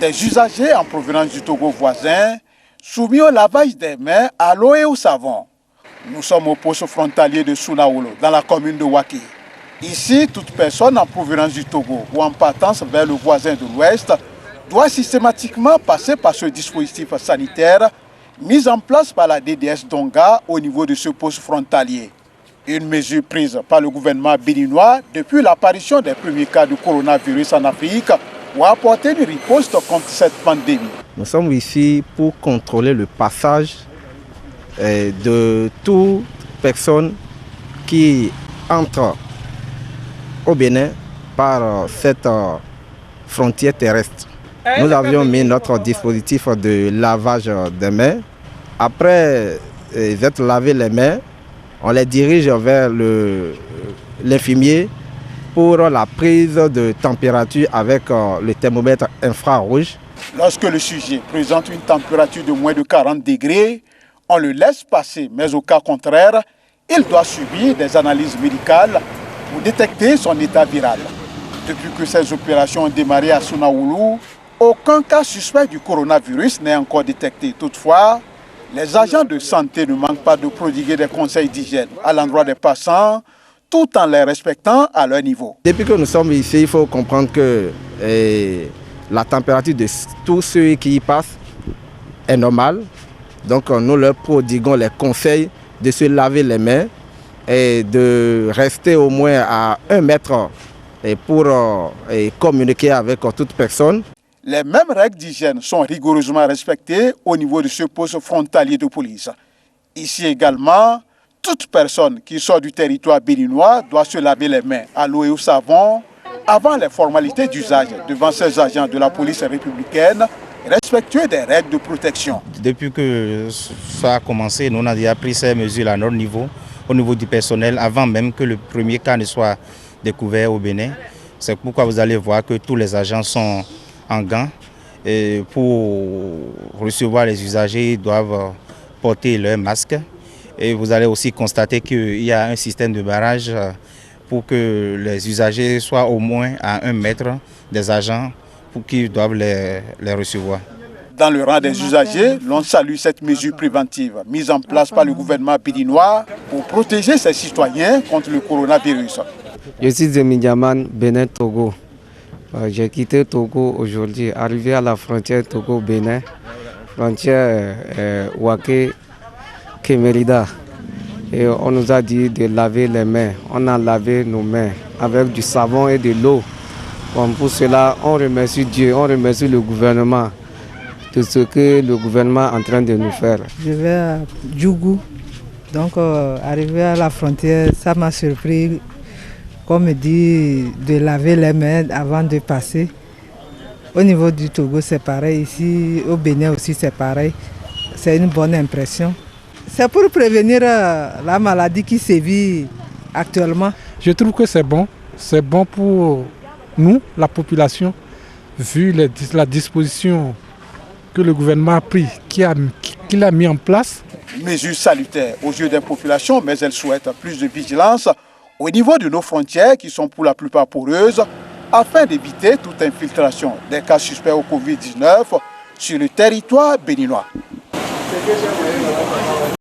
Des usagers en provenance du Togo voisin, soumis au lavage des mains à l'eau et au savon. Nous sommes au poste frontalier de Sounaoulo, dans la commune de Waké. Ici, toute personne en provenance du Togo ou en partance vers le voisin de l'Ouest doit systématiquement passer par ce dispositif sanitaire mis en place par la DDS Donga au niveau de ce poste frontalier. Une mesure prise par le gouvernement béninois depuis l'apparition des premiers cas de coronavirus en Afrique pour apporter une riposte contre cette pandémie. Nous sommes ici pour contrôler le passage de toute personne qui entre au Bénin par cette frontière terrestre. Nous avions mis notre dispositif de lavage des mains. Après être lavé les mains, on les dirige vers l'infirmier pour la prise de température avec le thermomètre infrarouge. Lorsque le sujet présente une température de moins de 40 degrés, on le laisse passer, mais au cas contraire, il doit subir des analyses médicales pour détecter son état viral. Depuis que ces opérations ont démarré à Sounaoulou, aucun cas suspect du coronavirus n'est encore détecté. Toutefois, les agents de santé ne manquent pas de prodiguer des conseils d'hygiène à l'endroit des passants, tout en les respectant à leur niveau. Depuis que nous sommes ici, il faut comprendre que la température de tous ceux qui y passent est normale. Donc nous leur prodiguons les conseils de se laver les mains et de rester au moins à 1 mètre pour communiquer avec toute personne. Les mêmes règles d'hygiène sont rigoureusement respectées au niveau de ce poste frontalier de police. Ici également, toute personne qui sort du territoire béninois doit se laver les mains à l'eau et au savon avant les formalités d'usage devant ces agents de la police républicaine respectueux des règles de protection. Depuis que ça a commencé, nous avons déjà pris ces mesures à notre niveau, au niveau du personnel, avant même que le premier cas ne soit découvert au Bénin. C'est pourquoi vous allez voir que tous les agents sont en gants. Et pour recevoir les usagers, ils doivent porter leur masque. Et vous allez aussi constater qu'il y a un système de barrage pour que les usagers soient au moins à 1 mètre des agents pour qu'ils doivent les recevoir. Dans le rang des usagers, l'on salue cette mesure préventive mise en place par le gouvernement béninois pour protéger ses citoyens contre le coronavirus. Je suis Zemidiaman, Bénin, Togo. J'ai quitté Togo aujourd'hui, arrivé à la frontière Togo-Bénin, frontière Waké-Kémérida. Et on nous a dit de laver les mains. On a lavé nos mains avec du savon et de l'eau. Bon, pour cela, on remercie Dieu, on remercie le gouvernement de ce que le gouvernement est en train de nous faire. Je vais à Djougou, donc arrivé à la frontière, ça m'a surpris, comme on dit, de laver les mains avant de passer. Au niveau du Togo, c'est pareil, ici au Bénin aussi c'est pareil, c'est une bonne impression. C'est pour prévenir la maladie qui sévit actuellement. Je trouve que c'est bon pour nous, la population, vu la disposition que le gouvernement a pris, qu'il a mis en place. Mesure salutaire aux yeux des populations, mais elle souhaite plus de vigilance au niveau de nos frontières qui sont pour la plupart poreuses afin d'éviter toute infiltration des cas suspects au Covid-19 sur le territoire béninois.